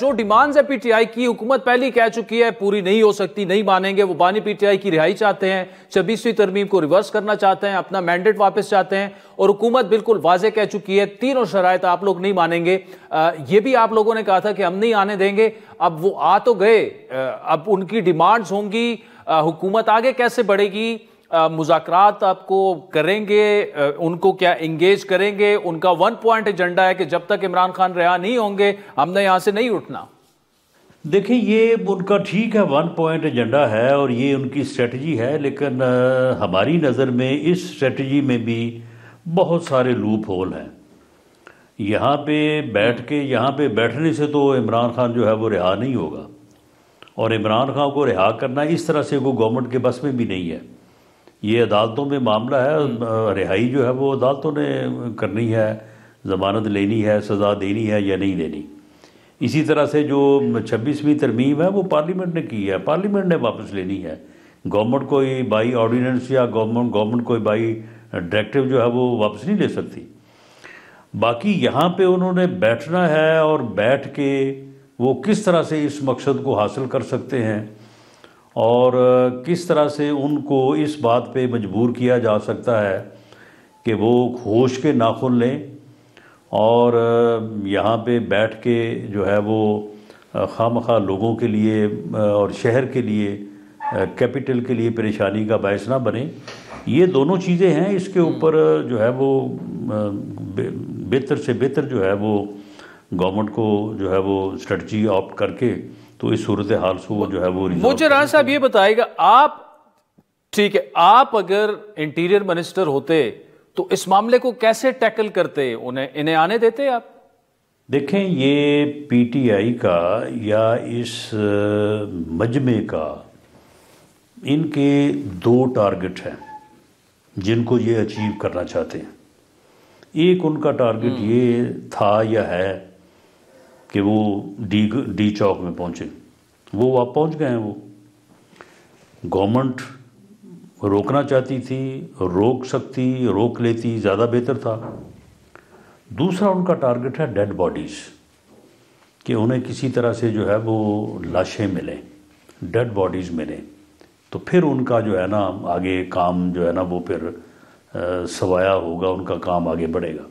جو ڈیمانڈز ہے P T I کی، حکومت پہلی کہہ چکی ہے پوری نہیں ہو سکتی، نہیں مانیں گے۔ وہ بانی پی ٹی آئی کی رہائی چاہتے ہیں، 26ویں ترمیم کو ریورس کرنا چاہتے ہیں، اپنا مینڈیٹ واپس چاہتے ہیں، اور حکومت بالکل واضح کہہ چکی ہے تینوں شرائط آپ لوگ نہیں مانیں گے۔ یہ بھی آپ لوگوں نے کہا تھا کہ ہم نہیں آنے دیں گے، اب وہ آ تو گئے، اب ان کی ڈیمانڈز ہوں گی، حکومت آگے کیسے بڑھے گی؟ مذاکرات آپ کو کریں گے، ان کو کیا انگیج کریں گے؟ ان کا 1 پوائنٹ ایجنڈا ہے کہ جب تک عمران خان رہا نہیں ہوں گے ہم نے یہاں سے نہیں اٹھنا۔ دیکھیں یہ ان کا ٹھیک ہے 1 پوائنٹ ایجنڈا ہے اور یہ ان کی اسٹریٹجی ہے، لیکن ہماری نظر میں اس اسٹریٹجی میں بھی بہت سارے لوپ ہول ہیں۔ یہاں پہ بیٹھنے سے تو عمران خان جو ہے وہ رہا نہیں ہوگا، اور عمران خان کو رہا کرنا اس طرح سے وہ گورنمنٹ کے بس میں بھی نہیں ہے۔ یہ عدالتوں میں معاملہ ہے، رہائی جو ہے وہ عدالتوں نے کرنی ہے، ضمانت لینی ہے، سزا دینی ہے یا نہیں دینی۔ اسی طرح سے جو 26ویں ترمیم ہے وہ پارلیمنٹ نے کی ہے، پارلیمنٹ نے واپس لینی ہے۔ گورنمنٹ کوئی بائی آرڈیننس یا گورنمنٹ کوئی بائی ڈائریکٹیو جو ہے وہ واپس نہیں لے سکتی۔ باقی یہاں پہ انہوں نے بیٹھنا ہے، اور بیٹھ کے وہ کس طرح سے اس مقصد کو حاصل کر سکتے ہیں اور کس طرح سے ان کو اس بات پہ مجبور کیا جا سکتا ہے کہ وہ ہوش کے ناخن لیں، اور یہاں پہ بیٹھ کے جو ہے وہ خواہ لوگوں کے لیے اور شہر کے لیے، کیپٹل کے لیے پریشانی کا باعث نہ بنے۔ یہ دونوں چیزیں ہیں، اس کے اوپر جو ہے وہ بہتر سے بہتر جو ہے وہ گورنمنٹ کو جو ہے وہ اسٹریٹجی آپٹ کر کے تو اس صورتحال سے وہ جو ہے وہ مجھے رانا صاحب یہ بتائے گا، آپ ٹھیک ہے، آپ اگر انٹیریئر منسٹر ہوتے تو اس معاملے کو کیسے ٹیکل کرتے؟ انہیں آنے دیتے آپ؟ دیکھیں یہ پی ٹی آئی کا یا اس مجمع کا، ان کے 2 ٹارگٹ ہیں جن کو یہ اچیو کرنا چاہتے ہیں۔ ایک ان کا ٹارگٹ یہ تھا یا ہے کہ وہ ڈی چوک میں پہنچے، وہ آپ پہنچ گئے ہیں۔ وہ گورنمنٹ روکنا چاہتی تھی، روک سکتی، روک لیتی، زیادہ بہتر تھا۔ دوسرا ان کا ٹارگٹ ہے ڈیڈ باڈیز، کہ انہیں کسی طرح سے جو ہے وہ لاشیں ملیں، ڈیڈ باڈیز ملیں، تو پھر ان کا جو ہے نا آگے کام جو ہے نا وہ پھر سوایا ہوگا، ان کا کام آگے بڑھے گا۔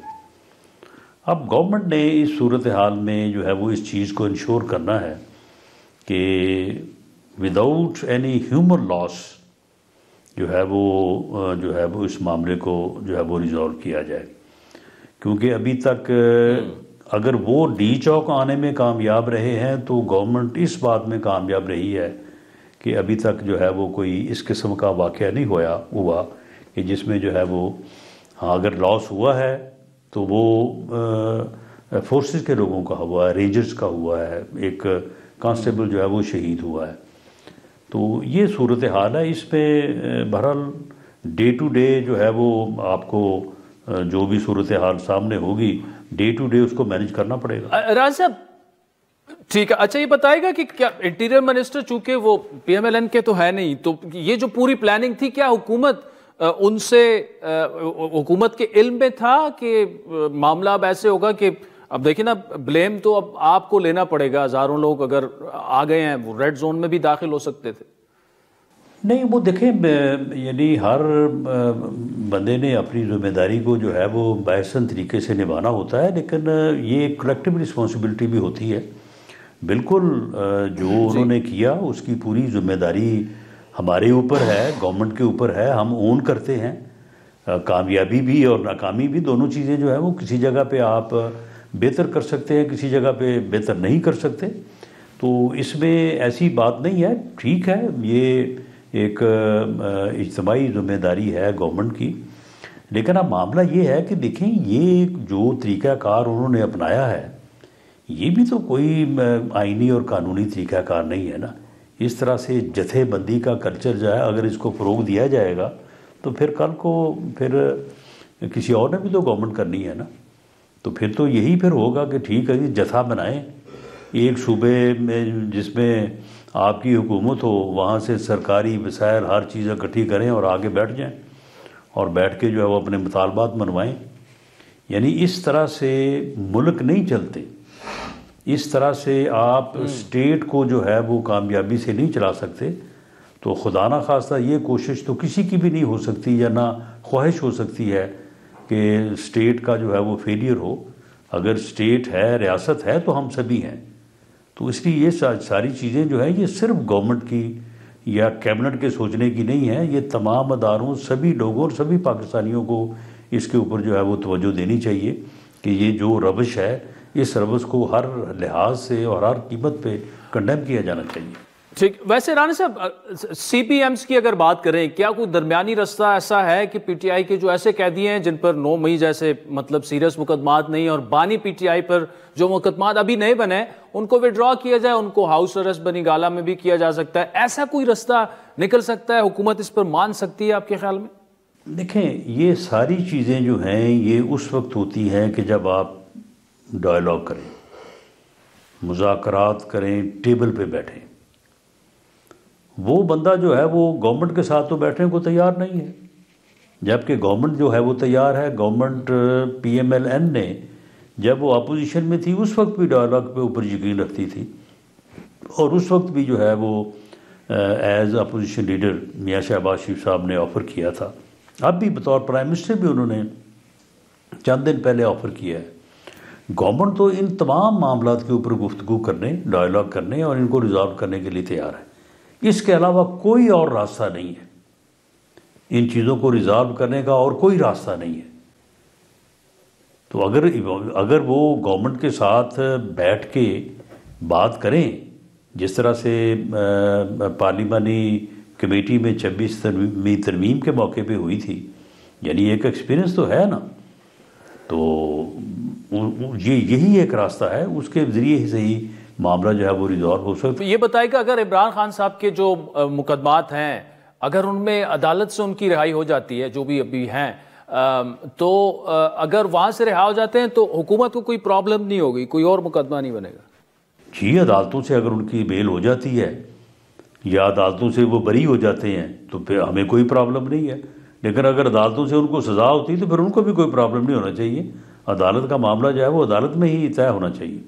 اب گورنمنٹ نے اس صورتحال میں جو ہے وہ اس چیز کو انشور کرنا ہے کہ وداؤٹ اینی ہیومن لاس جو ہے وہ اس معاملے کو جو ہے وہ ریزالو کیا جائے، کیونکہ ابھی تک اگر وہ ڈی چوک آنے میں کامیاب رہے ہیں تو گورنمنٹ اس بات میں کامیاب رہی ہے کہ ابھی تک جو ہے وہ کوئی اس قسم کا واقعہ نہیں ہوا کہ جس میں جو ہے وہ اگر لاس ہوا ہے تو وہ فورسز کے لوگوں کا ہوا ہے، رینجرز کا ہوا ہے، ایک کانسٹیبل جو ہے وہ شہید ہوا ہے۔ تو یہ صورتحال ہے، اس پہ بہرحال ڈے ٹو ڈے جو ہے وہ آپ کو جو بھی صورتحال سامنے ہوگی ڈے ٹو ڈے اس کو مینیج کرنا پڑے گا۔ راز صاحب ٹھیک ہے، اچھا یہ بتائے گا کہ کیا انٹیریئر منسٹر چونکہ وہ پی ایم ایل این کے تو ہے نہیں، تو یہ جو پوری پلاننگ تھی کیا حکومت کے علم میں تھا کہ معاملہ اب ایسے ہوگا کہ اب دیکھیں نا بلیم تو اب آپ کو لینا پڑے گا، ہزاروں لوگ اگر آ گئے ہیں وہ ریڈ زون میں بھی داخل ہو سکتے تھے؟ نہیں، وہ دیکھیں یعنی ہر بندے نے اپنی ذمہ داری کو جو ہے وہ باحسن طریقے سے نبھانا ہوتا ہے، لیکن یہ ایک کلیکٹیو رسپانسبلٹی بھی ہوتی ہے۔ بالکل جو انہوں نے کیا اس کی پوری ذمہ داری ہمارے اوپر ہے، گورنمنٹ کے اوپر ہے، ہم اون کرتے ہیں۔ کامیابی بھی اور ناکامی بھی دونوں چیزیں جو ہے وہ کسی جگہ پہ آپ بہتر کر سکتے ہیں، کسی جگہ پہ بہتر نہیں کر سکتے، تو اس میں ایسی بات نہیں ہے۔ ٹھیک ہے، یہ ایک اجتماعی ذمہ داری ہے گورنمنٹ کی، لیکن اب معاملہ یہ ہے کہ دیکھیں یہ جو طریقہ کار انہوں نے اپنایا ہے یہ بھی تو کوئی آئینی اور قانونی طریقہ کار نہیں ہے نا۔ اس طرح سے جتھے بندی کا کلچر جو ہے اگر اس کو فروغ دیا جائے گا تو پھر کل کو پھر کسی اور نے بھی تو گورنمنٹ کرنی ہے نا، تو پھر تو یہی پھر ہوگا کہ ٹھیک ہے جی جتھا بنائیں ایک صوبے میں جس میں آپ کی حکومت ہو، وہاں سے سرکاری وسائل ہر چیز اکٹھی کریں اور آگے بیٹھ جائیں اور بیٹھ کے جو ہے وہ اپنے مطالبات منوائیں۔ یعنی اس طرح سے ملک نہیں چلتے، اس طرح سے آپ اسٹیٹ کو جو ہے وہ کامیابی سے نہیں چلا سکتے. تو خدا نہ خواستہ یہ کوشش تو کسی کی بھی نہیں ہو سکتی یا نہ خواہش ہو سکتی ہے کہ اسٹیٹ کا جو ہے وہ فیلئر ہو. اگر اسٹیٹ ہے، ریاست ہے، تو ہم سبھی ہیں. تو اس لیے یہ ساری چیزیں جو ہیں یہ صرف گورنمنٹ کی یا کیبنٹ کے سوچنے کی نہیں ہے. یہ تمام اداروں، سبھی لوگوں اور سبھی پاکستانیوں کو اس کے اوپر جو ہے وہ توجہ دینی چاہیے کہ یہ جو روش ہے، اس روش کو ہر لحاظ سے اور ہر قیمت پہ کنڈیم کیا جانا چاہیے. ٹھیک. ویسے رانا صاحب، سی پی ایمز کی اگر بات کریں، کیا کوئی درمیانی رستہ ایسا ہے کہ پی ٹی آئی کے جو ایسے قیدی ہیں جن پر 9 مئی جیسے مطلب سیریس مقدمات نہیں، اور بانی پی ٹی آئی پر جو مقدمات ابھی نئے بنے ان کو وڈرا کیا جائے، ان کو ہاؤس اریسٹ بنی گالہ میں بھی کیا جا سکتا ہے؟ ایسا کوئی رستہ نکل سکتا ہے؟ حکومت اس پر مان سکتی ہے آپ کے خیال میں؟ دیکھیں، یہ ساری چیزیں جو ہیں یہ اس وقت ہوتی ہیں کہ جب آپ ڈائلاگ کریں، مذاکرات کریں، ٹیبل پہ بیٹھیں. وہ بندہ جو ہے وہ گورنمنٹ کے ساتھ تو بیٹھنے کو تیار نہیں ہے، جبکہ گورنمنٹ جو ہے وہ تیار ہے. Government P M L N نے جب وہ اپوزیشن میں تھی اس وقت بھی ڈائلاگ پہ اوپر یقین رکھتی تھی، اور اس وقت بھی جو ہے وہ ایز اپوزیشن لیڈر میاں شہباز شریف صاحب نے آفر کیا تھا. اب بھی بطور پرائم منسٹر بھی انہوں نے چند دن پہلے آفر کیا ہے. گورنمنٹ تو ان تمام معاملات کے اوپر گفتگو کرنے، ڈائلاگ کرنے اور ان کو ریزالو کرنے کے لیے تیار ہے. اس کے علاوہ کوئی اور راستہ نہیں ہے، ان چیزوں کو ریزالو کرنے کا اور کوئی راستہ نہیں ہے. تو اگر وہ گورنمنٹ کے ساتھ بیٹھ کے بات کریں، جس طرح سے پارلیمانی کمیٹی میں 26ویں ترمیم کے موقع پہ ہوئی تھی، یعنی ایک ایکسپیرینس تو ہے نا، تو یہی ایک راستہ ہے، اس کے ذریعے سے ہی معاملہ جو ہے وہ ریزالو ہو سکتا ہے. یہ بتائے کہ اگر عمران خان صاحب کے جو مقدمات ہیں، اگر ان میں عدالت سے ان کی رہائی ہو جاتی ہے، جو بھی ابھی ہیں، تو اگر وہاں سے رہا ہو جاتے ہیں تو حکومت کو کوئی پرابلم نہیں ہوگی، کوئی اور مقدمہ نہیں بنے گا؟ جی، عدالتوں سے اگر ان کی بیل ہو جاتی ہے یا عدالتوں سے وہ بری ہو جاتے ہیں تو پھر ہمیں کوئی پرابلم نہیں ہے. لیکن اگر عدالتوں سے ان کو سزا ہوتی ہے تو پھر ان کو بھی کوئی پرابلم نہیں ہونا چاہیے. عدالت کا معاملہ جو ہے وہ عدالت میں ہی طے ہونا چاہیے.